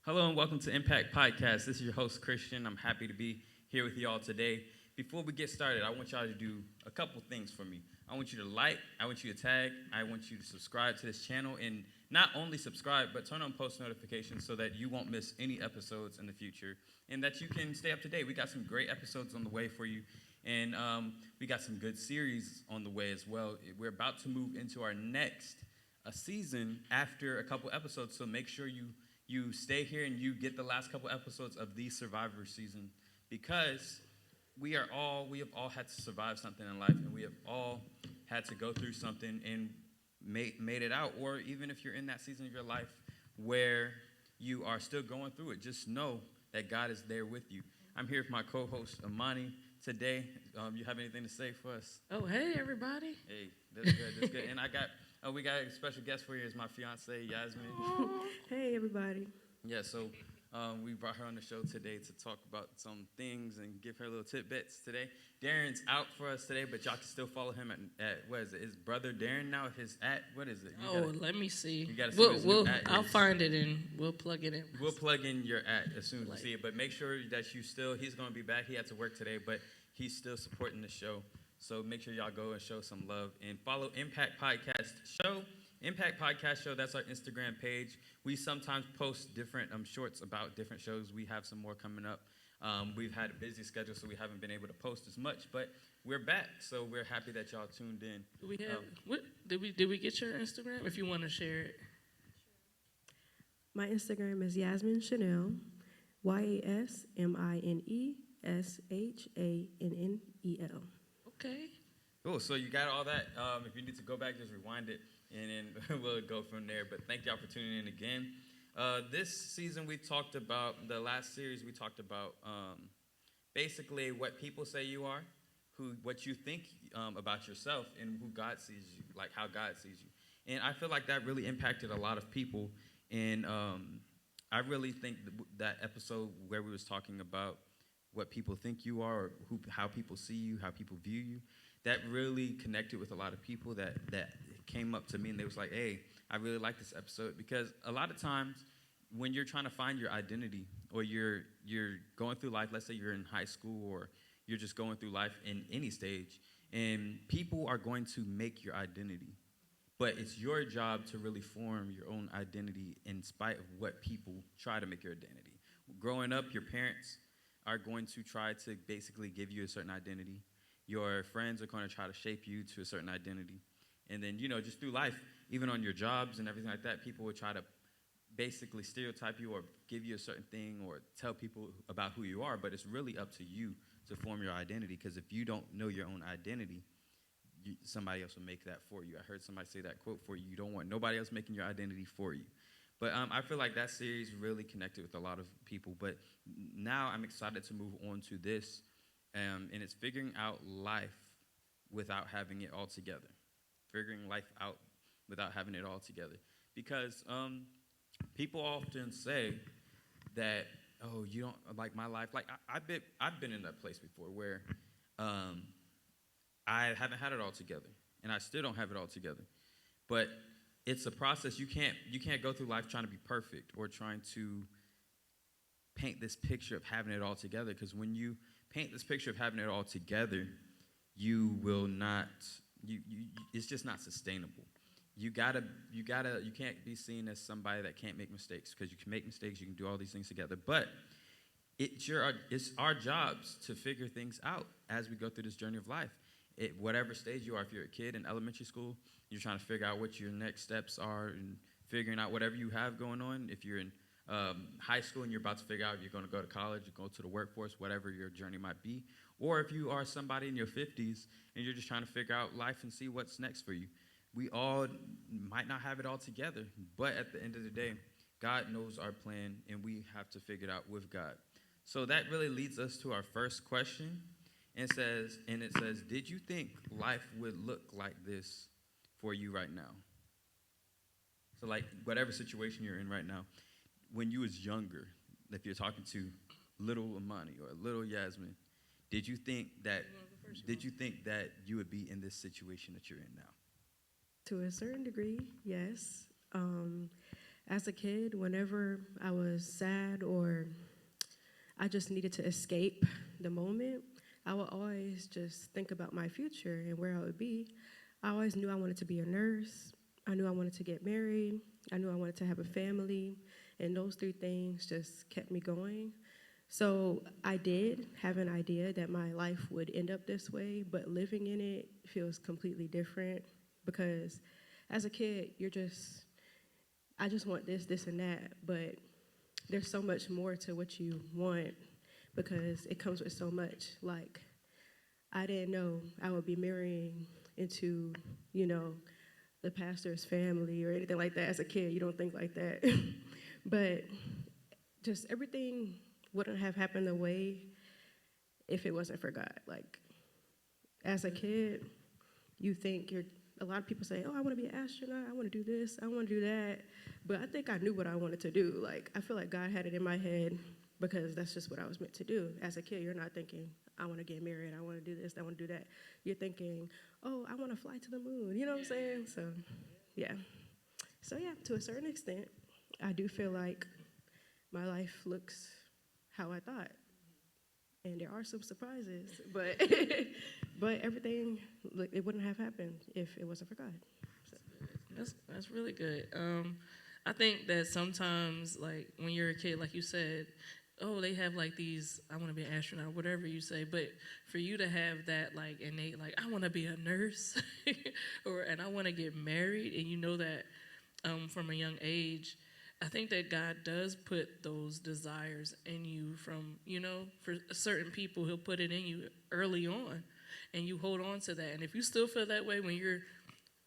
Hello and welcome to Impact Podcast. This is your host, Christian. I'm happy to be here with you all today. Before we get started, I want y'all to do a couple things for me. I want you to like, I want you to tag, I want you to subscribe to this channel, and not only subscribe, but turn on post notifications so that you won't miss any episodes in the future and that you can stay up to date. We got some great episodes on the way for you, and we got some good series on the way as well. We're about to move into our next a season after a couple episodes, so make sure you stay here and you get the last couple episodes of the Survivor season because we have all had to survive something in life, and we have all had to go through something and made it out. Or even if you're in that season of your life where you are still going through it, just know that God is there with you. I'm here with my co-host Amani today. You have anything to say for us? Oh, hey, everybody. Hey, that's good. That's good. And we got a special guest for you. Is my fiance Yasmin. Hey, everybody. Yeah, so we brought her on the show today to talk about some things and give her little tidbits today. Darren's out for us today, but y'all can still follow him at what is it? His brother Darren now. His at what is it? Let me see. You gotta see what his new at I'll is. find it and we'll plug it in. We'll plug in your at as soon as we see it, but make sure that he's going to be back. He had to work today, but he's still supporting the show. So make sure y'all go and show some love and follow Impact Podcast Show. Impact Podcast Show, that's our Instagram page. We sometimes post different shorts about different shows. We have some more coming up. We've had a busy schedule, so we haven't been able to post as much, but we're back, so we're happy that y'all tuned in. Do we have what did we get your Instagram? If you want to share it. My Instagram is Yasmin Chanel, YasmineShannel. Okay. Cool, so you got all that. If you need to go back, just rewind it, and then we'll go from there. But thank y'all for tuning in again. This season, the last series, we talked about basically what people say you are, what you think about yourself, and who God sees you, like how God sees you. And I feel like that really impacted a lot of people. And I really think that episode where we was talking about what people think you are, or how people see you, how people view you, that really connected with a lot of people that came up to me and they was like, hey, I really like this episode. Because a lot of times when you're trying to find your identity, or you're going through life, let's say you're in high school or you're just going through life in any stage, and people are going to make your identity. But it's your job to really form your own identity in spite of what people try to make your identity. Growing up, your parents are going to try to basically give you a certain identity. Your friends are going to try to shape you to a certain identity. And then, just through life, even on your jobs and everything like that, people will try to basically stereotype you or give you a certain thing or tell people about who you are. But it's really up to you to form your identity, because if you don't know your own identity, somebody else will make that for you. I heard somebody say that quote for you. You don't want nobody else making your identity for you. But I feel like that series really connected with a lot of people. But now I'm excited to move on to this, and it's figuring out life without having it all together. Figuring life out without having it all together. Because people often say that, oh, you don't like my life. Like I've been in that place before where I haven't had it all together, and I still don't have it all together. But it's a process. You can't go through life trying to be perfect or trying to paint this picture of having it all together, because when you paint this picture of having it all together, you will not it's just not sustainable. You can't be seen as somebody that can't make mistakes, because you can make mistakes, you can do all these things together. But it's our jobs to figure things out as we go through this journey of life. Whatever stage you are, if you're a kid in elementary school, you're trying to figure out what your next steps are and figuring out whatever you have going on. If you're in high school and you're about to figure out if you're going to go to college, you go to the workforce, whatever your journey might be. Or if you are somebody in your 50s and you're just trying to figure out life and see what's next for you. We all might not have it all together, but at the end of the day, God knows our plan, and we have to figure it out with God. So that really leads us to our first question. And it says, did you think life would look like this for you right now? So like whatever situation you're in right now, when you was younger, if you're talking to little Amani or little Yasmin, did you think that you would be in this situation that you're in now? To a certain degree, yes. as a kid, whenever I was sad or I just needed to escape the moment, I would always just think about my future and where I would be. I always knew I wanted to be a nurse. I knew I wanted to get married. I knew I wanted to have a family. And those three things just kept me going. So I did have an idea that my life would end up this way, but living in it feels completely different because as a kid, I just want this, this, and that. But there's so much more to what you want because it comes with so much. Like, I didn't know I would be marrying into, the pastor's family or anything like that. As a kid, you don't think like that. But just everything wouldn't have happened the way if it wasn't for God. Like, as a kid, you think a lot of people say, oh, I want to be an astronaut, I want to do this, I want to do that. But I think I knew what I wanted to do. Like, I feel like God had it in my head because that's just what I was meant to do. As a kid, you're not thinking, I want to get married, I want to do this, I want to do that. You're thinking, oh, I want to fly to the moon. You know what I'm saying? So, yeah. So, yeah, to a certain extent, I do feel like my life looks how I thought. And there are some surprises, but but everything, it wouldn't have happened if it wasn't for God. So. That's really good. I think that sometimes, like when you're a kid, like you said, oh, they have like these, I want to be an astronaut, or whatever you say. But for you to have that like innate, like I want to be a nurse, and I want to get married, and you know that from a young age. I think that God does put those desires in you from, for certain people, he'll put it in you early on, and you hold on to that. And if you still feel that way when you're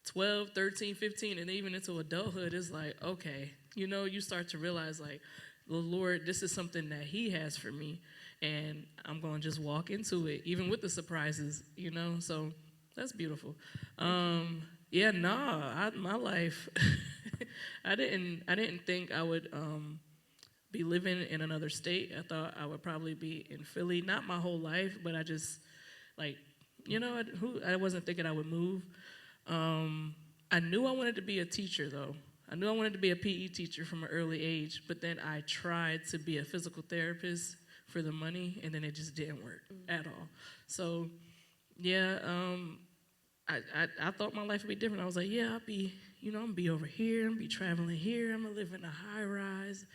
12, 13, 15, and even into adulthood, it's like, okay, you start to realize, like, the Lord, this is something that he has for me, and I'm going to just walk into it, even with the surprises, So that's beautiful. My life, I didn't think I would be living in another state. I thought I would probably be in Philly, not my whole life, but I just, like, I wasn't thinking I would move. I knew I wanted to be a teacher, though. I knew I wanted to be a PE teacher from an early age, but then I tried to be a physical therapist for the money, and then it just didn't work at all. So, yeah, I thought my life would be different. I was like, yeah, I'm gonna be over here, I'm gonna be traveling here, I'm gonna live in a high rise,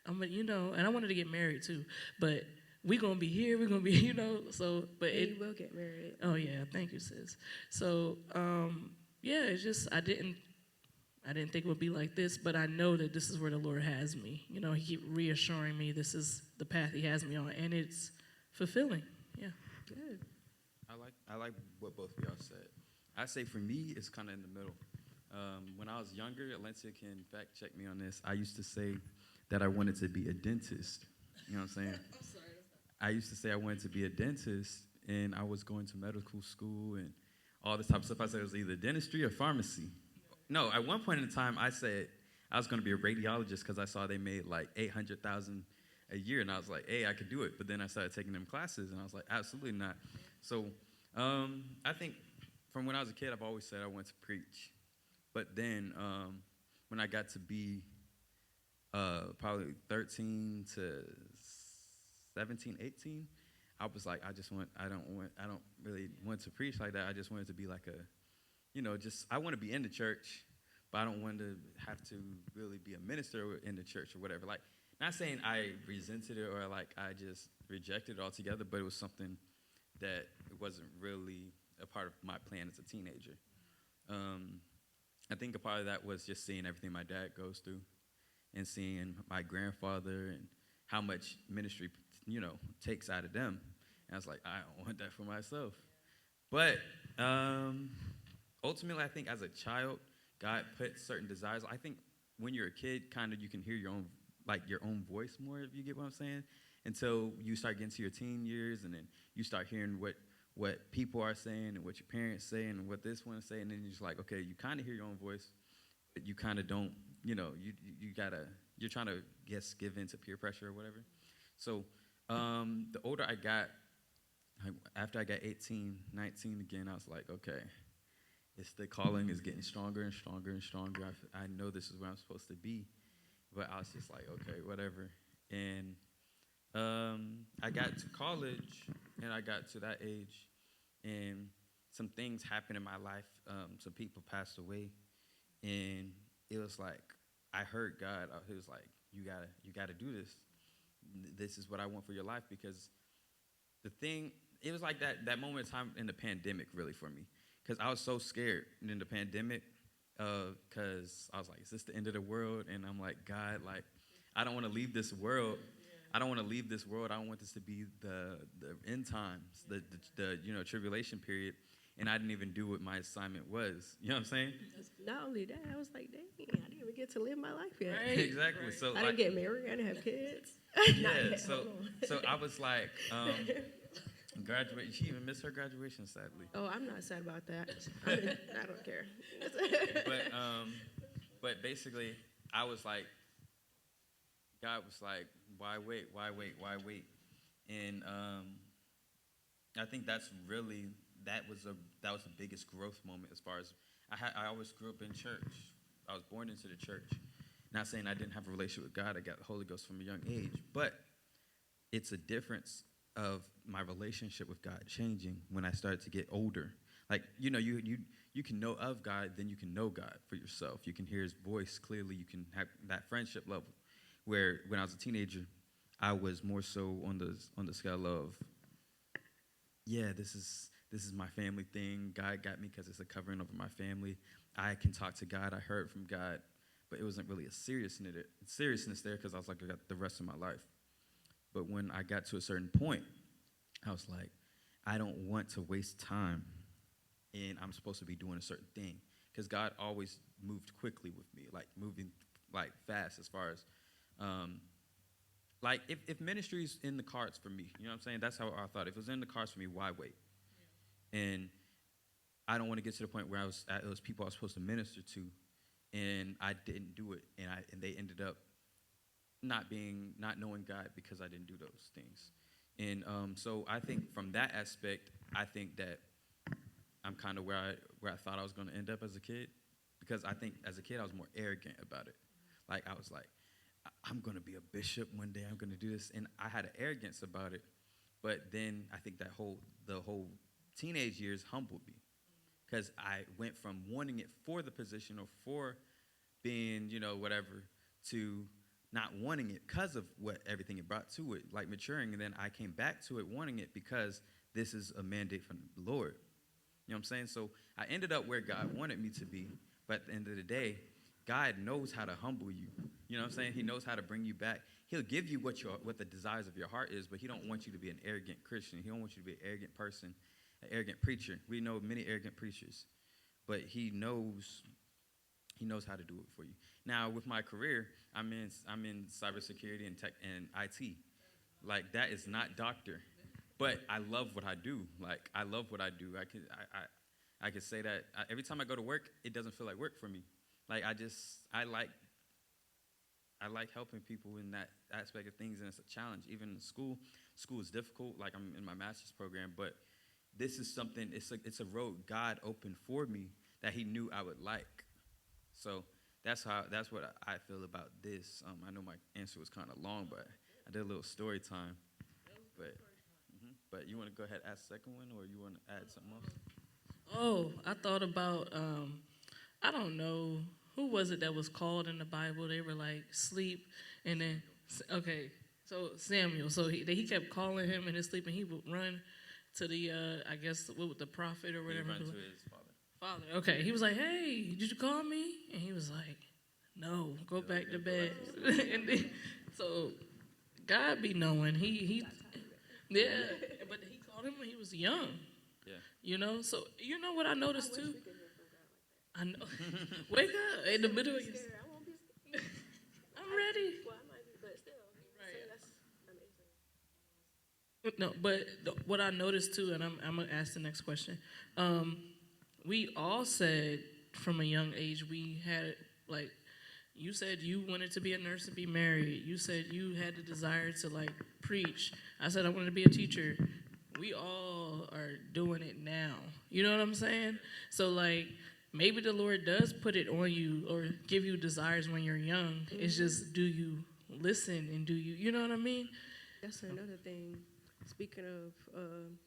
and I wanted to get married too, but we gonna be here, we're gonna be, so, but you will get married. Oh yeah, thank you, sis. So, it's just, I didn't think it would be like this, but I know that this is where the Lord has me. He keep reassuring me this is the path he has me on, and it's fulfilling. Yeah. Good. I like what both of y'all said. I say for me, it's kind of in the middle. When I was younger, Alencia can fact check me on this. I used to say that I wanted to be a dentist. You know what I'm saying? I'm sorry. I used to say I wanted to be a dentist, and I was going to medical school and all this type of stuff. I said it was either dentistry or pharmacy. No, at one point in time, I said I was going to be a radiologist because I saw they made like $800,000 a year, and I was like, hey, I could do it. But then I started taking them classes, and I was like, absolutely not. So I think from when I was a kid, I've always said I wanted to preach. But then when I got to be probably 13 to 17, 18, I was like, I don't really want to preach like that. I just wanted to be like I want to be in the church, but I don't want to have to really be a minister in the church or whatever. Like, not saying I resented it or like I just rejected it altogether, but it was something that it wasn't really a part of my plan as a teenager. I think a part of that was just seeing everything my dad goes through and seeing my grandfather and how much ministry, takes out of them. And I was like, I don't want that for myself. But ultimately, I think as a child, God put certain desires. I think when you're a kid, kind of you can hear your own voice more, if you get what I'm saying, until you start getting to your teen years, and then you start hearing what people are saying and what your parents say and what this one is saying, and then you're just like, okay, you kind of hear your own voice, but you kind of don't, you're trying to give in to peer pressure or whatever. So the older I got, after I got 18, 19 again, I was like, okay, the calling is getting stronger and stronger and stronger. I know this is where I'm supposed to be. but I was just like, okay, whatever. And I got to college, and I got to that age, and some things happened in my life. Some people passed away, and it was like I heard God. He was like, you gotta do this. This is what I want for your life, because the thing, it was like that moment of time in the pandemic, really, for me, because I was so scared in the pandemic, because I was like, is this the end of the world? And I'm like, God, like, I don't want to leave this world. I don't want to leave this world. I don't want this to be the end times, the tribulation period. And I didn't even do what my assignment was. You know what I'm saying? Not only that, I was like, dang, I didn't even get to live my life yet. Right. Exactly. So I didn't get married. I didn't have kids. Not yeah. yet, So hold on. so I was like, graduate. She even missed her graduation, sadly. Oh, I'm not sad about that. I don't care. But basically, I was like, God was like, why wait? Why wait? Why wait? And I think that was the biggest growth moment, as far as I always grew up in church. I was born into the church. Not saying I didn't have a relationship with God. I got the Holy Ghost from a young age, but it's a difference of my relationship with God changing when I started to get older. Like, you can know of God, then you can know God for yourself. You can hear His voice clearly. You can have that friendship level. Where when I was a teenager, I was more so on the scale of, yeah, this is my family thing. God got me because it's a covering over my family. I can talk to God. I heard from God, but it wasn't really a seriousness there, because I was like, I got the rest of my life. But when I got to a certain point, I was like, I don't want to waste time, and I'm supposed to be doing a certain thing, because God always moved quickly with me, like moving like fast, as far as like if ministry's in the cards for me, you know what I'm saying? That's how I thought. If it was in the cards for me, why wait? Yeah. And I don't want to get to the point where I was at those people I was supposed to minister to, and I didn't do it, and they ended up not knowing God because I didn't do those things. And so I think from that aspect, I think that I'm kind of where I thought I was going to end up as a kid, because I think as a kid I was more arrogant about it. Like, I was like, I'm going to be a bishop one day. I'm going to do this. And I had an arrogance about it. But then I think the whole teenage years humbled me, because I went from wanting it for the position or for being, whatever, to not wanting it because of what everything it brought to it, like maturing. And then I came back to it wanting it because this is a mandate from the Lord. You know what I'm saying? So I ended up where God wanted me to be. But at the end of the day, God knows how to humble you. You know what I'm saying? He knows how to bring you back. He'll give you what the desires of your heart is, but He don't want you to be an arrogant Christian. He don't want you to be an arrogant person, an arrogant preacher. We know many arrogant preachers, but He knows how to do it for you. Now, with my career, I'm in cybersecurity and tech and IT. Like, that is not doctor, but I love what I do. Like, I love what I do. I could say that every time I go to work, it doesn't feel like work for me. Like, I like helping people in that aspect of things, and it's a challenge. Even in school is difficult. Like, I'm in my master's program, but this is something. It's a road God opened for me that He knew I would like. So that's what I feel about this. I know my answer was kind of long, but I did a little story time. But you want to go ahead and ask the second one, or you want to add something else? Oh, I thought about, I don't know, who was it that was called in the Bible? They were like, sleep, and then, okay, so Samuel. So he kept calling him in his sleep, and he would run to the, I guess, the prophet or whatever. He run to his father. Okay. He was like, hey, did you call me? And he was like, no, go back to bed. And then, so God be knowing. Yeah, but he called him when he was young. Yeah. So you know what I noticed too? I know. Wake up in the middle of your. I won't be scared. I'm ready. Well, I might be, but still. Right. That's amazing. No, but what I noticed too, and I'm gonna ask the next question. We all said from a young age we had, like, you said you wanted to be a nurse and be married. You said you had the desire to, like, preach. I said I wanted to be a teacher. We all are doing it now. You know what I'm saying? So, like, maybe the Lord does put it on you or give you desires when you're young. It's just, do you listen and do you, you know what I mean? That's another thing. Speaking of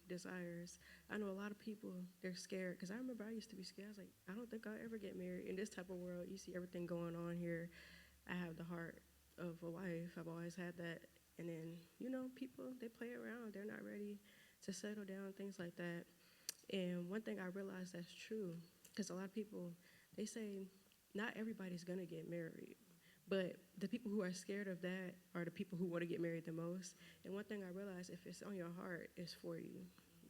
desires, I know a lot of people, they're scared. Because I remember I used to be scared. I was like, I don't think I'll ever get married. In this type of world, you see everything going on here. I have the heart of a wife. I've always had that. And then, people, they play around. They're not ready to settle down, things like that. And one thing I realized that's true, because a lot of people, they say not everybody's going to get married. But the people who are scared of that are the people who want to get married the most. And one thing I realized, if it's on your heart, it's for you.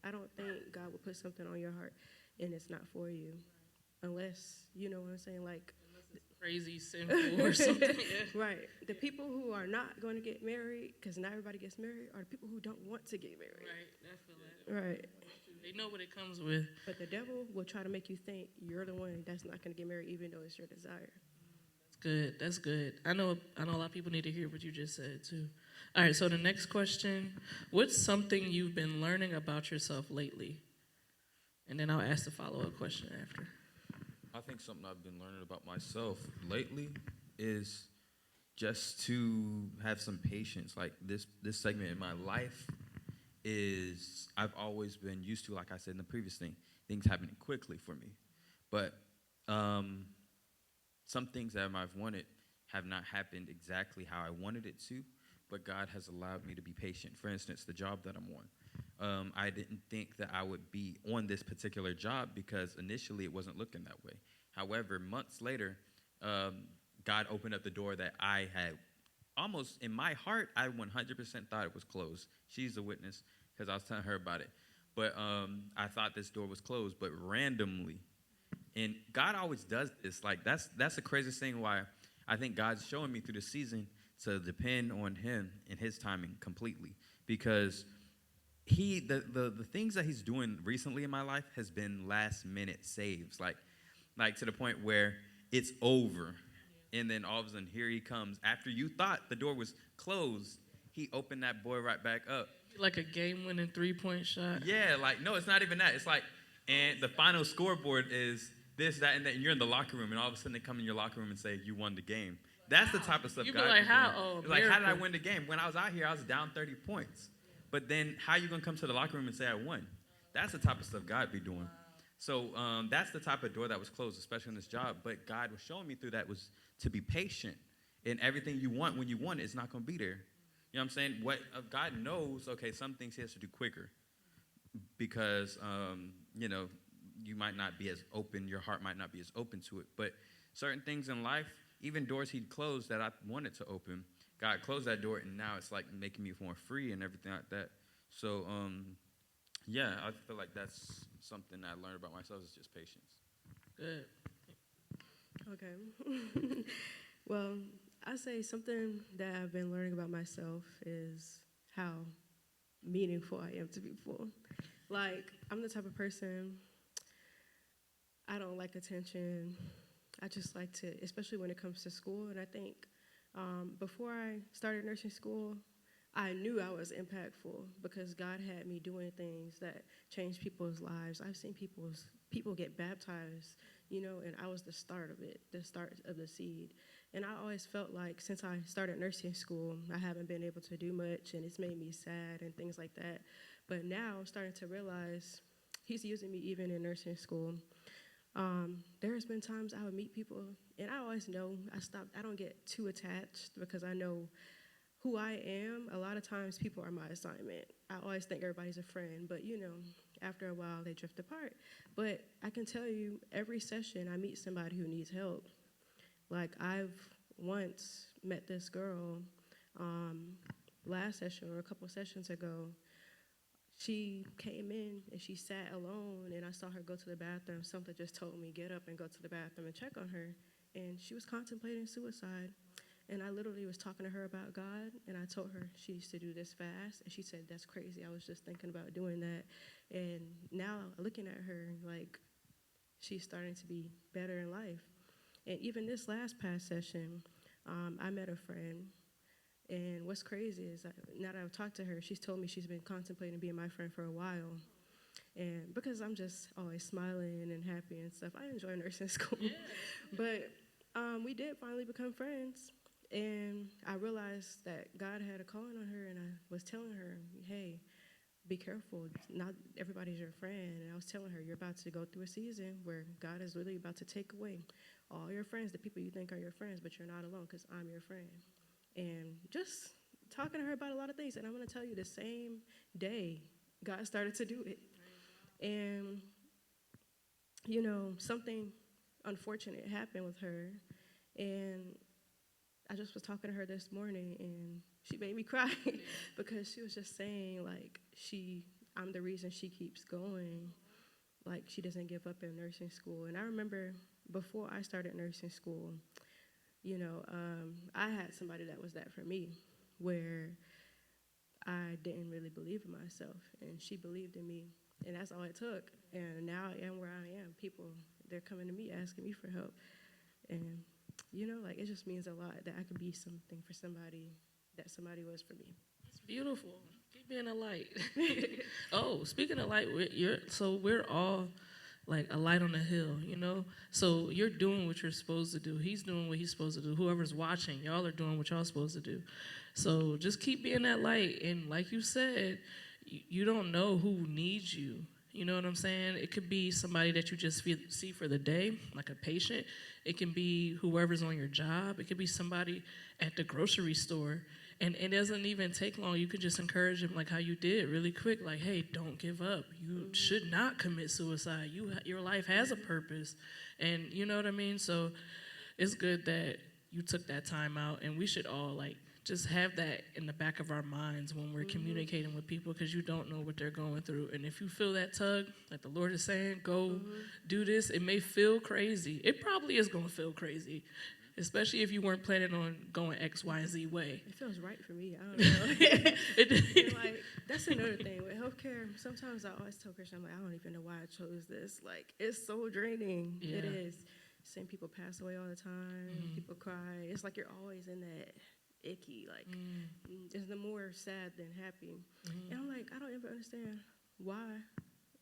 I don't think God will put something on your heart and it's not for you. Unless, you know what I'm saying, like, Crazy, sinful, or something. Yeah. right. The people who are not going to get married, because not everybody gets married, are the people who don't want to get married. Right, I feel that. Right. They know what it comes with. But the devil will try to make you think you're the one that's not going to get married, even though it's your desire. Good. That's good. I know a lot of people need to hear what you just said too. All right, so the next question, what's something you've been learning about yourself lately? And then I'll ask the follow-up question after. I think something I've been learning about myself lately is just to have some patience. Like this segment in my life is, I've always been used to, like I said in the previous thing, things happening quickly for me. But some things that I've wanted have not happened exactly how I wanted it to, but God has allowed me to be patient. For instance, the job that I'm on. I didn't think that I would be on this particular job because initially it wasn't looking that way. However, months later, God opened up the door that I had almost, in my heart, I 100% thought it was closed. She's a witness because I was telling her about it. But I thought this door was closed, but randomly. And God always does this. Like, that's the craziest thing why I think God's showing me through the season to depend on him and his timing completely. Because the things that he's doing recently in my life has been last minute saves. Like to the point where it's over. And then all of a sudden, here he comes. After you thought the door was closed, he opened that boy right back up. Like a game-winning three-point shot. Yeah, like, no, it's not even that. It's like, and the final scoreboard is this, that, and that. And you're in the locker room, and all of a sudden they come in your locker room and say, you won the game. That's the type of stuff You God be like, is how? doing. Oh, It's like, how did I miracle. win the game? When I was out here, I was down 30 points. But then how you going to come to the locker room and say I won? That's the type of stuff God be doing. So that's the type of door that was closed, especially in this job. But God was showing me through that was to be patient. And everything you want when you want it is not going to be there. You know what I'm saying? God knows, okay, some things he has to do quicker. Because, you might not be as open, your heart might not be as open to it. But certain things in life, even doors he'd closed that I wanted to open, God closed that door, and now it's like making me more free and everything like that. So, yeah, I feel like that's something I learned about myself is just patience. Good. Okay. Well, I say something that I've been learning about myself is how meaningful I am to people. Like, I'm the type of person, I don't like attention. I just like to, especially when it comes to school. And I think before I started nursing school, I knew I was impactful because God had me doing things that changed people's lives. I've seen people get baptized, and I was the start of it, the start of the seed. And I always felt like since I started nursing school, I haven't been able to do much, and it's made me sad and things like that. But now I'm starting to realize he's using me even in nursing school. There's been times I would meet people, and I always know I don't get too attached because I know who I am. A lot of times people are my assignment. I always think everybody's a friend, but after a while they drift apart. But I can tell you, every session I meet somebody who needs help. Like I've once met this girl last session or a couple sessions ago. She came in and she sat alone, and I saw her go to the bathroom. Something just told me, get up and go to the bathroom and check on her. And she was contemplating suicide. And I literally was talking to her about God, and I told her she used to do this fast. And she said, that's crazy. I was just thinking about doing that. And now looking at her, like, she's starting to be better in life. And even this past session, I met a friend. And what's crazy is now that I've talked to her, she's told me she's been contemplating being my friend for a while. And because I'm just always smiling and happy and stuff, I enjoy nursing school. Yeah. But we did finally become friends. And I realized that God had a calling on her, and I was telling her, hey, be careful. Not everybody's your friend. And I was telling her, you're about to go through a season where God is really about to take away all your friends, the people you think are your friends, but you're not alone because I'm your friend. And just talking to her about a lot of things. And I'm going to tell you, the same day, God started to do it. And, you know, something unfortunate happened with her. And I just was talking to her this morning, and she made me cry because she was just saying, like, I'm the reason she keeps going. Like, she doesn't give up in nursing school. And I remember before I started nursing school, you know, I had somebody that was that for me, where I didn't really believe in myself, and she believed in me, and that's all it took. And now I am where I am. People, they're coming to me asking me for help, and you know, like, it just means a lot that I could be something for somebody that somebody was for me. It's beautiful. Keep being a light. Oh, speaking of light, we're all like a light on a hill, you know? So you're doing what you're supposed to do. He's doing what he's supposed to do. Whoever's watching, y'all are doing what y'all supposed to do. So just keep being that light. And like you said, you don't know who needs you. You know what I'm saying? It could be somebody that you just see for the day, like a patient. It can be whoever's on your job. It could be somebody at the grocery store. And it doesn't even take long. You can just encourage them like how you did really quick. Like, hey, don't give up. You should not commit suicide. Your life has a purpose. And you know what I mean? So it's good that you took that time out. And we should all like just have that in the back of our minds when we're communicating with people, because you don't know what they're going through. And if you feel that tug, like the Lord is saying, go do this, it may feel crazy. It probably is going to feel crazy, especially if you weren't planning on going X, Y, and Z way. It feels right for me. I don't know. Like, that's another thing with healthcare. Sometimes I always tell Christian, I'm like, I don't even know why I chose this. Like, it's so draining. Yeah. It is. Same people pass away all the time. People cry. It's like you're always in that icky, like, it's the more sad than happy. And I'm like, I don't ever understand why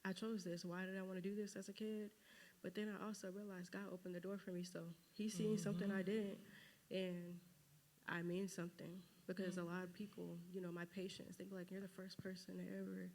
I chose this. Why did I want to do this as a kid? But then I also realized God opened the door for me, so He's seen something I didn't, and I mean something, because a lot of people, you know, my patients, they be like, you're the first person to ever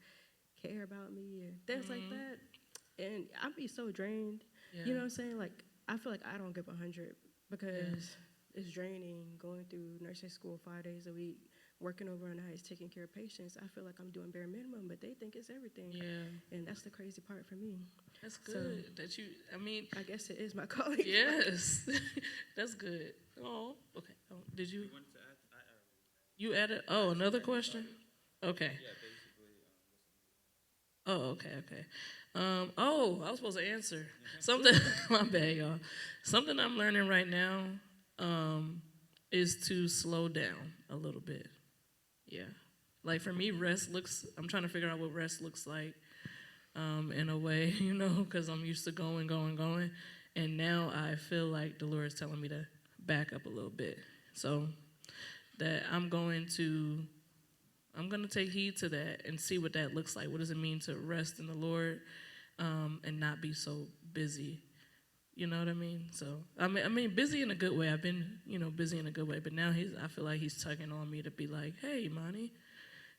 care about me, and things like that. And I'd be so drained. Yeah. You know what I'm saying? Like, I feel like I don't give 100 because it's draining going through nursing school 5 days a week, working overnight, taking care of patients. I feel like I'm doing bare minimum, but they think it's everything. Yeah. And that's the crazy part for me. That's good that you, I mean. I guess it is my calling. Yes. That's good. Oh, okay. Oh, did you? You added, another question? Okay. Oh, okay. I was supposed to answer. Something, my bad, y'all. Something I'm learning right now is to slow down a little bit. Yeah. Like for me, I'm trying to figure out what rest looks like in a way, you know, because I'm used to going. And now I feel like the Lord is telling me to back up a little bit. So that I'm going to take heed to that and see what that looks like. What does it mean to rest in the Lord and not be so busy? You know what I mean? So, I mean, busy in a good way. I've been, busy in a good way. But now I feel like he's tugging on me to be like, hey, Monty,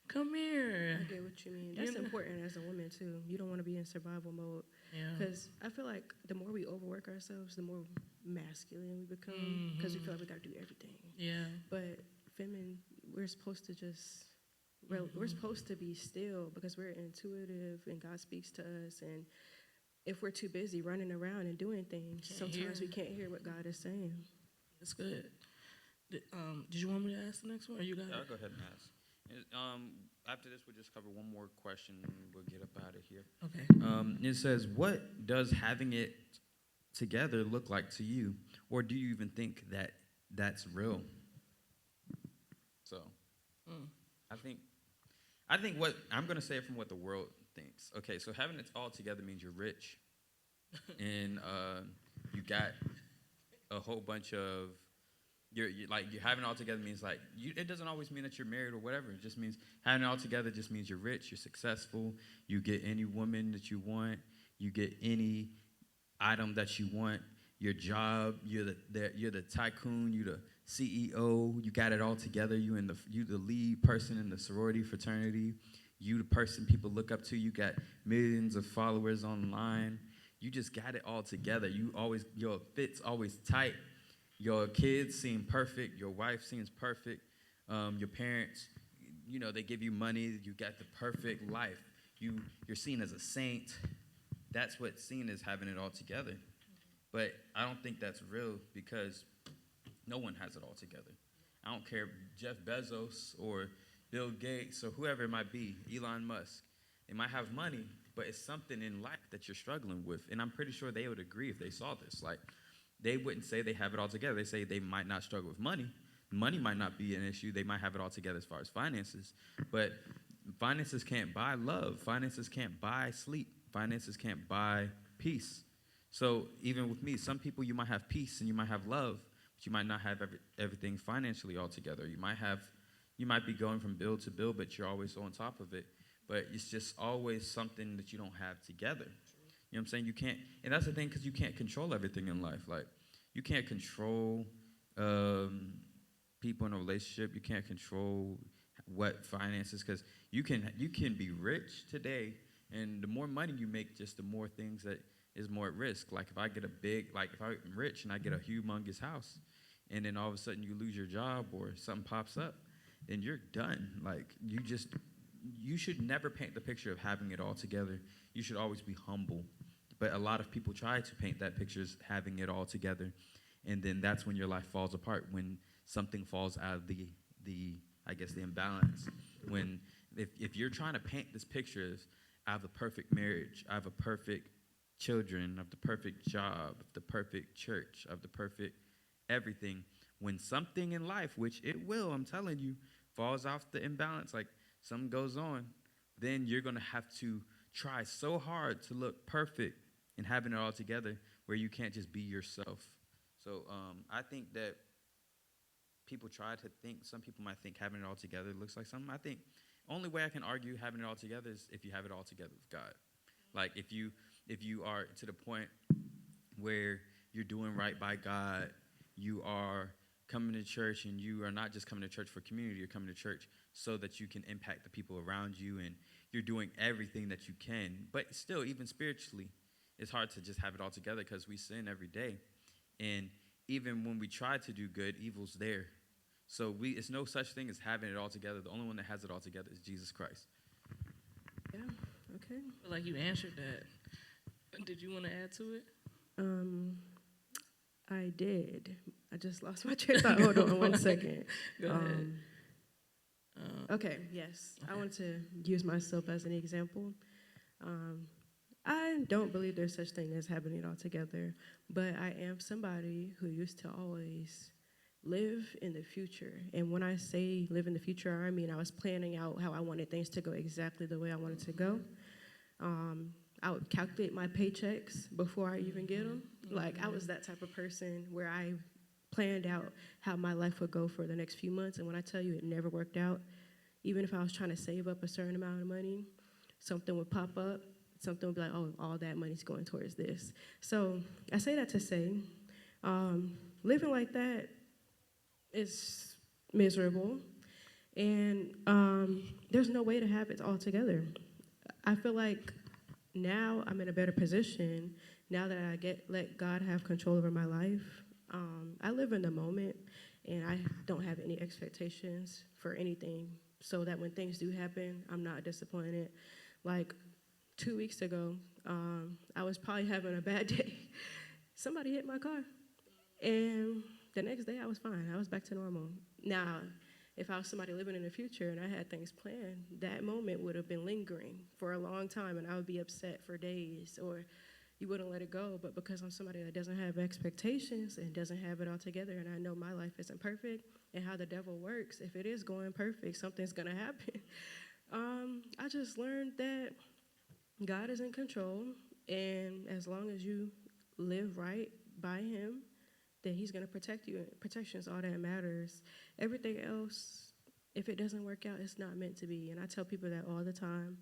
come here. I get what you mean. That's important as a woman, too. You don't want to be in survival mode. Because I feel like the more we overwork ourselves, the more masculine we become. Because we feel like we got to do everything. Yeah. But feminine, we're supposed to just... We're supposed to be still because we're intuitive and God speaks to us. And if we're too busy running around and doing things, sometimes we can't hear what God is saying. That's good. Did you want me to ask the next one, or you got it? I'll go ahead and ask. After this, we'll just cover one more question, and we'll get up out of here. Okay. It says, what does having it together look like to you? Or do you even think that that's real? So, I think what I'm going to say it from what the world thinks. Okay, so having it all together means you're rich, and you got a whole bunch of you're like you having it all together means like it doesn't always mean that you're married or whatever. It just means having it all together just means you're rich, you're successful, you get any woman that you want, you get any item that you want, your job, you're the tycoon, you're the CEO, you got it all together. You the lead person in the sorority fraternity, you the person people look up to. You got millions of followers online. You just got it all together. Your fit's always tight. Your kids seem perfect. Your wife seems perfect. Your parents, they give you money. You got the perfect life. You're seen as a saint. That's what's seen as having it all together. But I don't think that's real because no one has it all together. I don't care if Jeff Bezos or Bill Gates or whoever it might be, Elon Musk. They might have money, but it's something in life that you're struggling with. And I'm pretty sure they would agree if they saw this. Like, they wouldn't say they have it all together. They say they might not struggle with money. Money might not be an issue. They might have it all together as far as finances. But finances can't buy love. Finances can't buy sleep. Finances can't buy peace. So even with me, some people you might have peace and you might have love, but you might not have everything financially all together. You might be going from bill to bill, but you're always on top of it. But it's just always something that you don't have together. You know what I'm saying? You can't, and that's the thing, because you can't control everything in life. Like, you can't control people in a relationship. You can't control what finances, because you can be rich today, and the more money you make, just the more things that is more at risk. Like, if I'm rich and I get a humongous house, and then all of a sudden you lose your job or something pops up, then you're done. Like, you should never paint the picture of having it all together. You should always be humble. But a lot of people try to paint that picture as having it all together, and then that's when your life falls apart, when something falls out of the imbalance. When if you're trying to paint this picture as, I have a perfect marriage, I have a perfect children, I have the perfect job, the perfect church, I have the perfect everything, when something in life, which it will, I'm telling you, falls off the imbalance, like something goes on, then you're going to have to try so hard to look perfect and having it all together, where you can't just be yourself. So I think that some people might think having it all together looks like something. I think only way I can argue having it all together is if you have it all together with God. Like, if you are to the point where you're doing right by God, you are coming to church, and you are not just coming to church for community, you're coming to church so that you can impact the people around you, and you're doing everything that you can. But still, even spiritually, it's hard to just have it all together, because we sin every day. And even when we try to do good, evil's there. So it's no such thing as having it all together. The only one that has it all together is Jesus Christ. Yeah, okay. Like, you answered that. Did you want to add to it? I did. I just lost my train of thought. Hold on 1 second. Go ahead. Okay, yes. Okay. I want to use myself as an example. I don't believe there's such thing as having it all together, but I am somebody who used to always live in the future. And when I say live in the future, I mean I was planning out how I wanted things to go exactly the way I wanted to go. I would calculate my paychecks before I even get them. Like, I was that type of person where I planned out how my life would go for the next few months. And when I tell you it never worked out, even if I was trying to save up a certain amount of money, something would pop up. Something would be like, oh, all that money's going towards this. So I say that to say, living like that is miserable. And there's no way to have it all together. I feel like now I'm in a better position, now that I let God have control over my life. I live in the moment, and I don't have any expectations for anything, so that when things do happen, I'm not disappointed. Like, 2 weeks ago, I was probably having a bad day. Somebody hit my car, and the next day I was fine. I was back to normal. Now, if I was somebody living in the future and I had things planned, that moment would have been lingering for a long time, and I would be upset for days, or you wouldn't let it go. But because I'm somebody that doesn't have expectations and doesn't have it all together, and I know my life isn't perfect, and how the devil works, if it is going perfect, something's going to happen. I just learned that God is in control, and as long as you live right by him, then He's going to protect you. Protection is all that matters. Everything else, if it doesn't work out, it's not meant to be. And I tell people that all the time.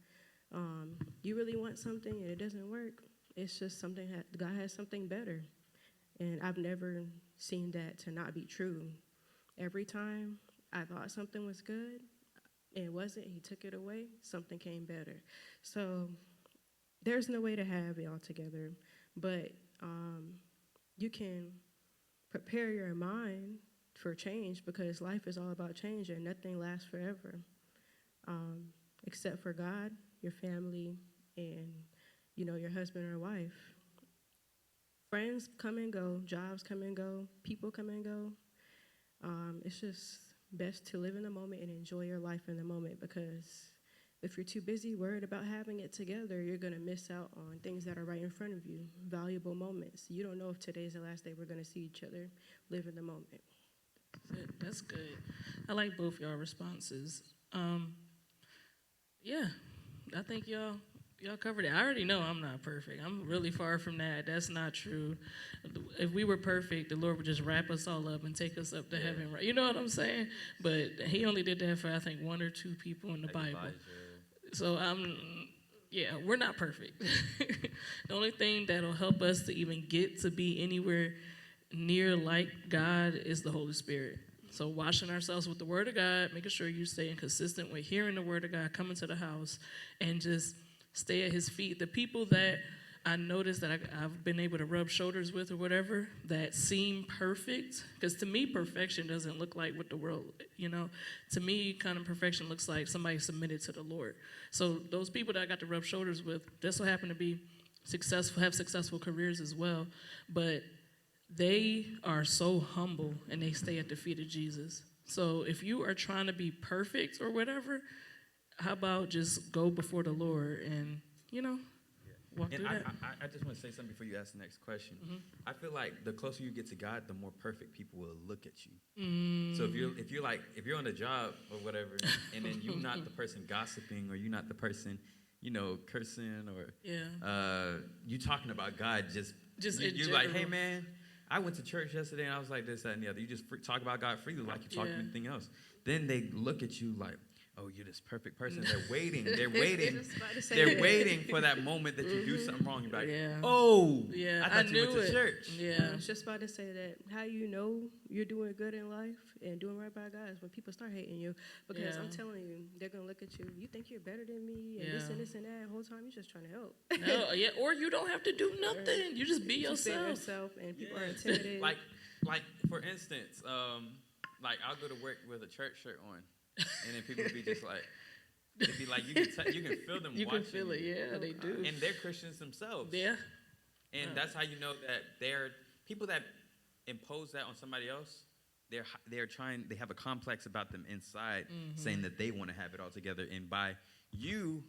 You really want something and it doesn't work, it's just something that God has something better. And I've never seen that to not be true. Every time I thought something was good, and it wasn't, He took it away, something came better. So there's no way to have it all together, but you can prepare your mind for change, because life is all about change and nothing lasts forever, except for God, your family, and your husband or wife. Friends come and go, jobs come and go, people come and go. It's just best to live in the moment and enjoy your life in the moment, because if you're too busy worried about having it together, you're going to miss out on things that are right in front of you, valuable moments. You don't know if today's the last day we're going to see each other. Live in the moment. That's good. I like both y'all responses. Yeah, I think y'all covered it. I already know I'm not perfect. I'm really far from that. That's not true. If we were perfect, the Lord would just wrap us all up and take us up to heaven, right? You know what I'm saying? But He only did that for, I think, 1 or 2 people in the Bible. So we're not perfect. The only thing that'll help us to even get to be anywhere near like God is the Holy Spirit. So washing ourselves with the Word of God, making sure you're staying consistent with hearing the Word of God, coming to the house, and just stay at His feet. The people that I noticed that I've been able to rub shoulders with or whatever, that seem perfect, because to me, perfection doesn't look like what the world, to me, kind of perfection looks like somebody submitted to the Lord. So those people that I got to rub shoulders with, just so happen to be successful, have successful careers as well, but they are so humble and they stay at the feet of Jesus. So if you are trying to be perfect or whatever, how about just go before the Lord and, walk through that? I just want to say something before you ask the next question. Mm-hmm. I feel like the closer you get to God, the more perfect people will look at you. So if you're on a job or whatever, and then you're not the person gossiping, or you're not the person, cursing, or you talking about God, you're like, hey man, I went to church yesterday and I was like this, that, and the other. You just talk about God freely like you talk anything else. Then they look at you like, oh, you're this perfect person. They're waiting. They're waiting for that moment that you do something wrong. You're like, I thought you went to church. I was just about to say that. How you know you're doing good in life and doing right by God is when people start hating you. Because I'm telling you, they're going to look at you. You think you're better than me and this and this and that. The whole time you're just trying to help. Or you don't have to do nothing. You just be yourself. Be yourself, and people are intimidated. like for instance, I'll go to work with a church shirt on. And then people be just like, it'd be like you can feel them watching. You can feel it, they do. And they're Christians themselves. Yeah. And that's how you know that they're people that impose that on somebody else. They have a complex about them inside, saying that they want to have it all together. And by you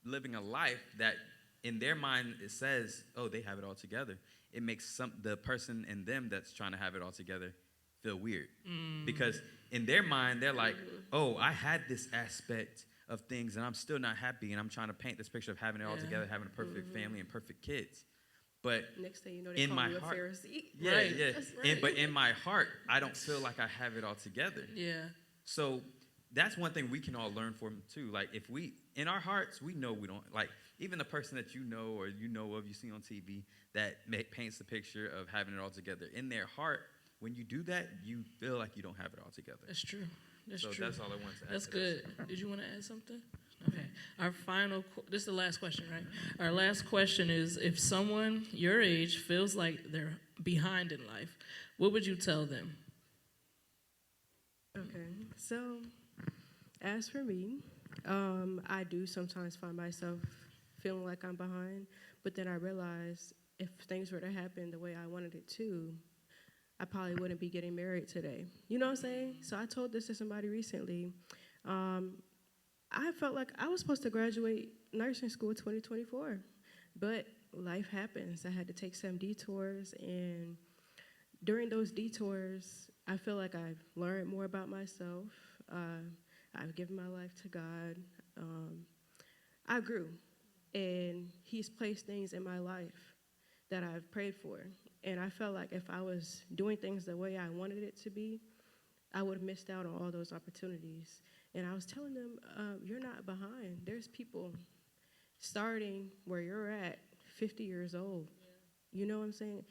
living a life that in their mind it says, oh, they have it all together, it makes the person in them that's trying to have it all together feel weird. Because in their mind, they're like, oh, I had this aspect of things and I'm still not happy, and I'm trying to paint this picture of having it all together, having a perfect family and perfect kids. But next thing you know, they call you a Pharisee. Right. But in my heart, I don't feel like I have it all together. Yeah. So that's one thing we can all learn from too. Like if we, in our hearts, we know we don't, like even the person that you know or you see on TV that paints the picture of having it all together, in their heart, when you do that, you feel like you don't have it all together. That's true. That's true. So that's all I want to add. That's good. Did you want to add something? Okay. Our final, this is the last question, right? Our last question is, if someone your age feels like they're behind in life, what would you tell them? Okay. So, as for me, I do sometimes find myself feeling like I'm behind, but then I realize if things were to happen the way I wanted it to, I probably wouldn't be getting married today. You know what I'm saying? So I told this to somebody recently. I felt like I was supposed to graduate nursing school in 2024, but life happens. I had to take some detours, and during those detours, I feel like I've learned more about myself. I've given my life to God. I grew, and He's placed things in my life that I've prayed for. And I felt like if I was doing things the way I wanted it to be, I would have missed out on all those opportunities. And I was telling them, you're not behind. There's people starting where you're at, 50 years old. You know what I'm saying?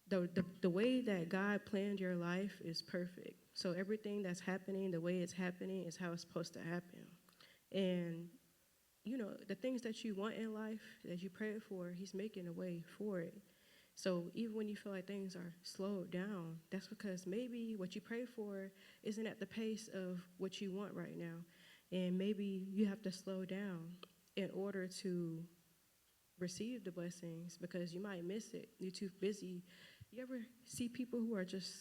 The way that God planned your life is perfect. So everything that's happening, the way it's happening, is how it's supposed to happen. And you know, the things that you want in life, that you pray for, He's making a way for it. So even when you feel like things are slowed down, that's because maybe what you pray for isn't at the pace of what you want right now. And maybe you have to slow down in order to receive the blessings because you might miss it. You're too busy. You ever see people who are just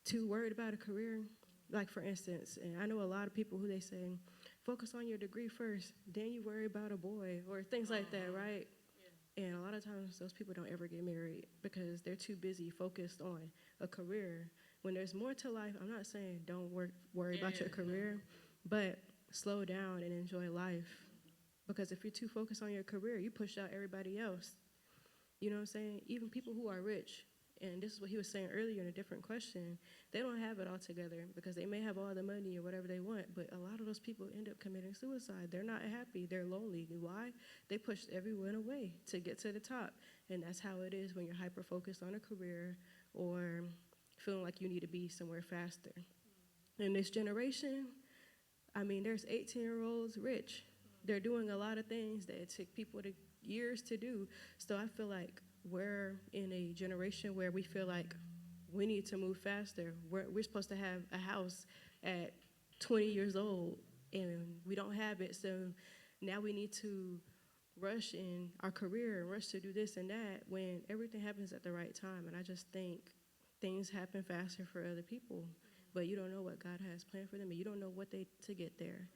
too worried about a career? Like, for instance, and I know a lot of people who they say, focus on your degree first, then you worry about a boy or things like that, right? Yeah. And a lot of times those people don't ever get married because they're too busy focused on a career. When there's more to life, I'm not saying don't worry about your career, but slow down and enjoy life. Because if you're too focused on your career, you push out everybody else. You know what I'm saying? Even people who are rich, and this is what he was saying earlier in a different question, they don't have it all together because they may have all the money or whatever they want, but a lot of those people end up committing suicide. They're not happy. They're lonely. Why? They pushed everyone away to get to the top. And that's how it is when you're hyper-focused on a career or feeling like you need to be somewhere faster. In this generation, I mean, there's 18-year-olds rich. They're doing a lot of things that it took people years to do. So I feel like we're in a generation where we feel like we need to move faster. We're supposed to have a house at 20 years old, and we don't have it. So now we need to rush in our career and rush to do this and that when everything happens at the right time. And I just think things happen faster for other people, but you don't know what God has planned for them, and you don't know what they to get there.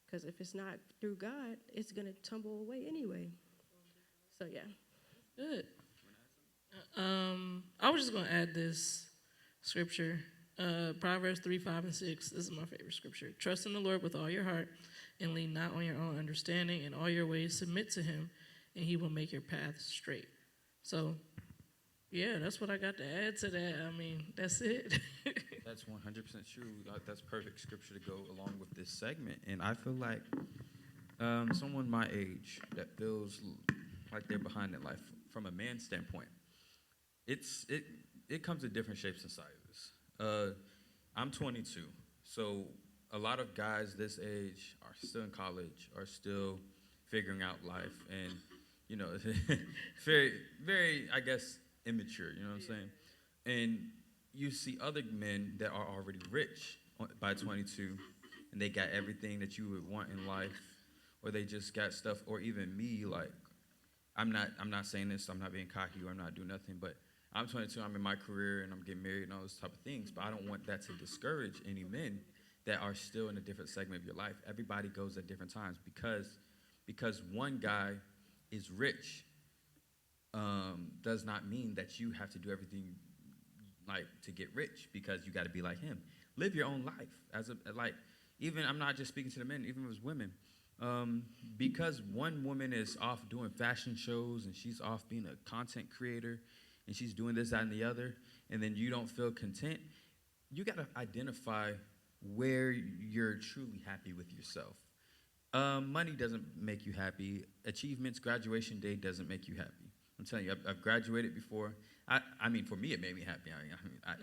Because if it's not through God, it's going to tumble away anyway. So, yeah. Good. I was just going to add this scripture, Proverbs 3, 5, and 6. This is my favorite scripture. Trust in the Lord with all your heart and lean not on your own understanding. In all your ways submit to him, and he will make your path straight. So, yeah, that's what I got to add to that. I mean, that's it. That's 100% true. That's perfect scripture to go along with this segment. And I feel like someone my age that feels like they're behind in life from a man's standpoint, it comes in different shapes and sizes. I'm 22, so a lot of guys this age are still in college, are still figuring out life, and, you know, very, very, I guess, immature, you know what I'm saying? And you see other men that are already rich by 22, and they got everything that you would want in life, or they just got stuff, or even me, like, I'm not saying this, I'm not being cocky, or I'm not doing nothing, but I'm 22, I'm in my career, and I'm getting married and all those type of things, but I don't want that to discourage any men that are still in a different segment of your life. Everybody goes at different times because one guy is rich does not mean that you have to do everything like to get rich because you got to be like him. Live your own life even I'm not just speaking to the men, even as women. Because one woman is off doing fashion shows and she's off being a content creator and she's doing this, that, and the other, and then you don't feel content, you got to identify where you're truly happy with yourself. Money doesn't make you happy. Achievements, graduation day doesn't make you happy. I'm telling you, I've graduated before. I mean, for me, it made me happy.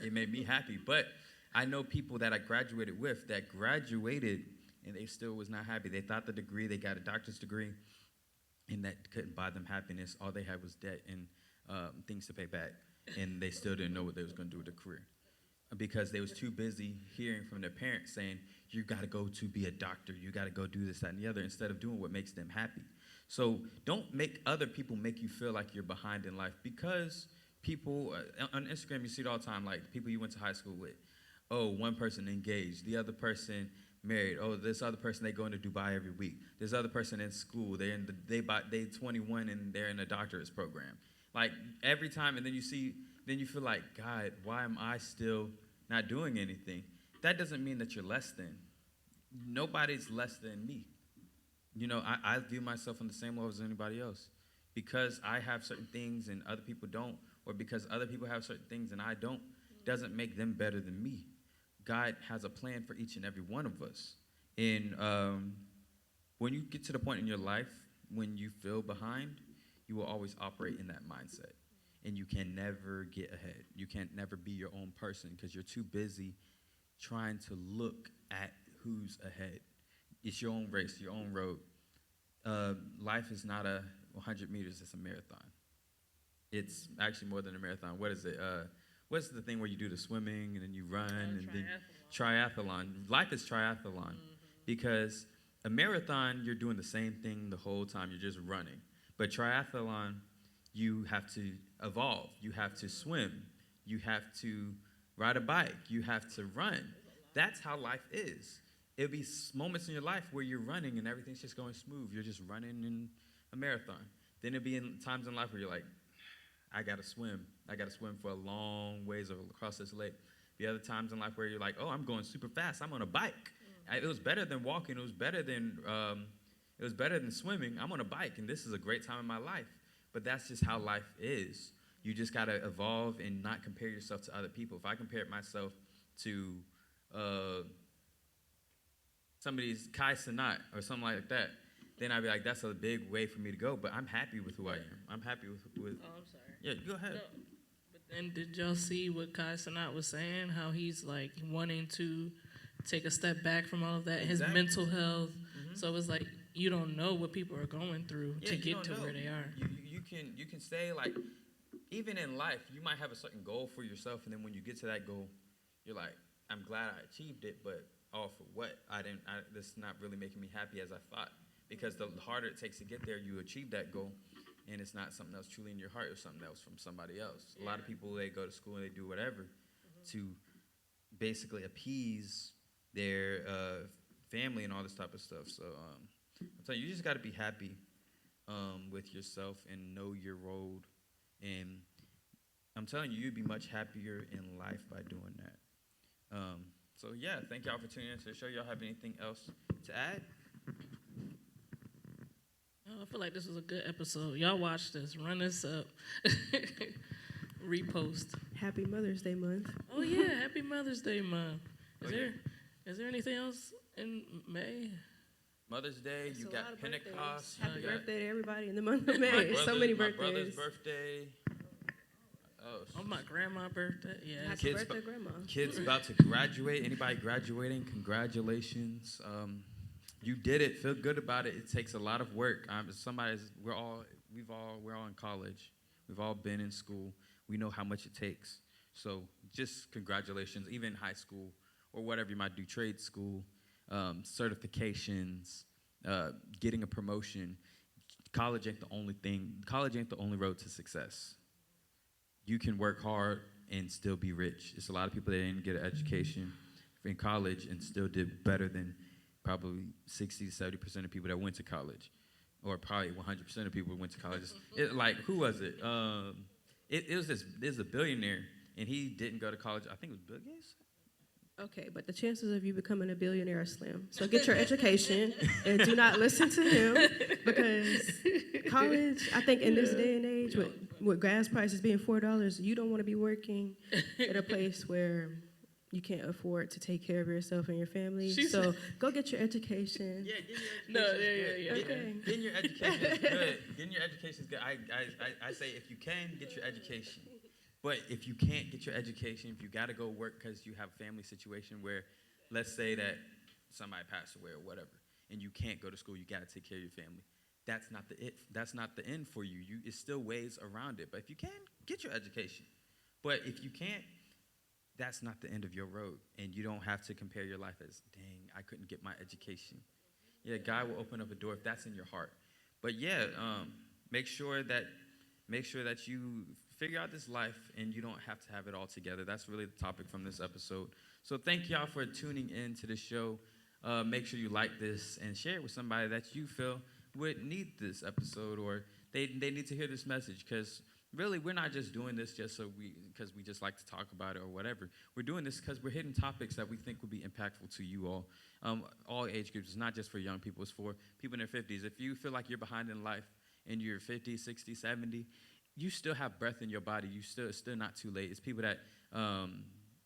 It made me happy. But I know people that I graduated with that graduated and they still was not happy. They thought the degree, they got a doctor's degree, and that couldn't buy them happiness. All they had was debt and things to pay back, and they still didn't know what they was going to do with their career because they was too busy hearing from their parents saying, you got to go to be a doctor, you got to go do this, that, and the other, instead of doing what makes them happy. So don't make other people make you feel like you're behind in life because people, on Instagram you see it all the time, like people you went to high school with. Oh, one person engaged, the other person married. Oh, this other person, they go into Dubai every week. This other person in school, they 21 and they're in a doctorate program. Like every time, and then you feel like, God, why am I still not doing anything? That doesn't mean that you're less than. Nobody's less than me. You know, I view myself on the same level as anybody else. Because I have certain things and other people don't, or because other people have certain things and I don't, doesn't make them better than me. God has a plan for each and every one of us. And when you get to the point in your life when you feel behind, you will always operate in that mindset. And you can never get ahead. You can't never be your own person because you're too busy trying to look at who's ahead. It's your own race, your own road. Life is not a 100 meters, it's a marathon. It's actually more than a marathon. What is it? What's the thing where you do the swimming and then you run? And then triathlon. Life is triathlon because a marathon, you're doing the same thing the whole time. You're just running. But triathlon, you have to evolve. You have to swim. You have to ride a bike. You have to run. That's how life is. It'll be moments in your life where you're running and everything's just going smooth. You're just running in a marathon. Then it'll be in times in life where you're like, I got to swim. I got to swim for a long ways across this lake. The other times in life where you're like, oh, I'm going super fast. I'm on a bike. It was better than walking. It was better than swimming. I'm on a bike, and this is a great time in my life. But that's just how life is. You just got to evolve and not compare yourself to other people. If I compared myself to somebody's Kai Cenat or something like that, then I'd be like, that's a big way for me to go. But I'm happy with who I am. I'm happy with Oh, I'm sorry. Yeah, go ahead. No, but then did y'all see what Kai Cenat was saying? How he's like wanting to take a step back from all of that, his Exactly. mental health. Mhm. So it's like you don't know what people are going through Yeah, to you get don't to know. where they are. You can say, like, even in life, you might have a certain goal for yourself, and then when you get to that goal, you're like, I'm glad I achieved it, but all for what? This is not really making me happy as I thought. Because the harder it takes to get there, you achieve that goal, and it's not something else truly in your heart or something else from somebody else. A lot of people, they go to school and they do whatever to basically appease their family and all this type of stuff. So I'm telling you, you just got to be happy with yourself and know your road. And I'm telling you, you'd be much happier in life by doing that. So yeah, thank y'all for tuning in to the show. Y'all have anything else to add? Oh, I feel like this was a good episode. Y'all watch this. Run this up. Repost. Happy Mother's Day month. Oh yeah, Happy Mother's Day month. Oh, yeah. Is there anything else in May? Mother's Day, It's you a got lot of Pentecost. birthdays. you Happy got birthday to everybody in the month of my May. So many my brother's birthdays. birthday. Oh, my grandma's birthday. Yeah. Happy Kids- birthday, Grandma. Kids about to graduate. Anybody graduating? Congratulations. You did it. Feel good about it. It takes a lot of work. We're all in college. We've all been in school. We know how much it takes. So just congratulations. Even high school or whatever you might do, trade school, certifications, getting a promotion. College ain't the only thing. College ain't the only road to success. You can work hard and still be rich. It's a lot of people that didn't get an education in college and still did better than probably 60 to 70% of people that went to college, or probably 100% of people who went to college. Like, who was it? There's a billionaire, and he didn't go to college. I think it was Bill Gates. Okay, but the chances of you becoming a billionaire are slim. So get your education and do not listen to him because college, I think in this day and age, with gas prices being $4, you don't want to be working at a place where you can't afford to take care of yourself and your family. So go get your education. Yeah, getting your education No, is yeah, good. yeah. Okay. Getting your education is good. Getting your education is good. I say if you can, get your education. But if you can't get your education, if you got to go work because you have a family situation where, let's say that somebody passed away or whatever, and you can't go to school, you got to take care of your family. That's not the end for you. It's still ways around it. But if you can, get your education. But if you can't, that's not the end of your road. And you don't have to compare your life as, dang, I couldn't get my education. Yeah, God will open up a door if that's in your heart. But yeah, make sure that you figure out this life and you don't have to have it all together. That's really the topic from this episode. So thank y'all for tuning in to the show. Make sure you like this and share it with somebody that you feel would need this episode, or they need to hear this message, because really we're not just doing this just because we just like to talk about it or whatever. We're doing this because we're hitting topics that we think would be impactful to you all age groups. It's not just for young people. It's for people in their 50s. If you feel like you're behind in life and you're 50, 60, 70, you still have breath in your body. It's still not too late. It's people that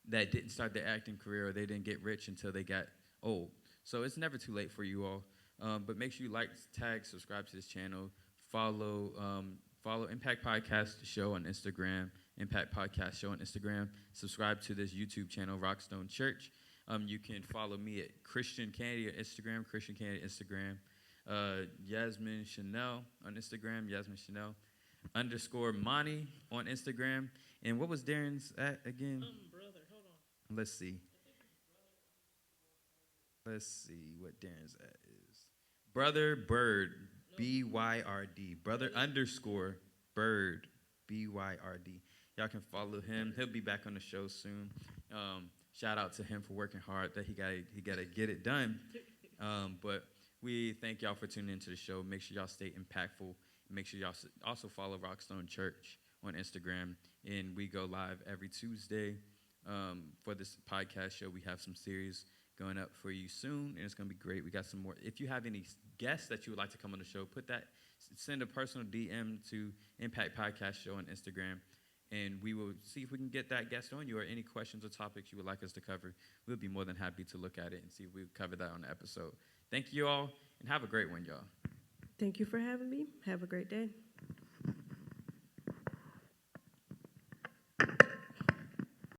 that didn't start their acting career or they didn't get rich until they got old. So it's never too late for you all. But make sure you like, tag, subscribe to this channel. Follow Impact Podcast Show on Instagram, Impact Podcast Show on Instagram. Subscribe to this YouTube channel, Rockstone Church. You can follow me at Christian Kennedy on Instagram, Christian Kennedy Instagram. Yasmin Chanel on Instagram, Yasmin Chanel. _Monty on Instagram. And what was Darren's at again? Brother, hold on. Let's see. Let's see what Darren's at is. Brother Bird, BYRD. Brother _Bird, BYRD. Y'all can follow him. He'll be back on the show soon. Shout out to him for working hard. That he got to get it done. But we thank y'all for tuning into the show. Make sure y'all stay impactful. Make sure y'all also follow Rockstone Church on Instagram. And we go live every Tuesday for this podcast show. We have some series going up for you soon, and it's going to be great. We got some more. If you have any guests that you would like to come on the show, send a personal DM to Impact Podcast Show on Instagram, and we will see if we can get that guest on you or any questions or topics you would like us to cover. We'll be more than happy to look at it and see if we cover that on the episode. Thank you all, and have a great one, y'all. Thank you for having me. Have a great day.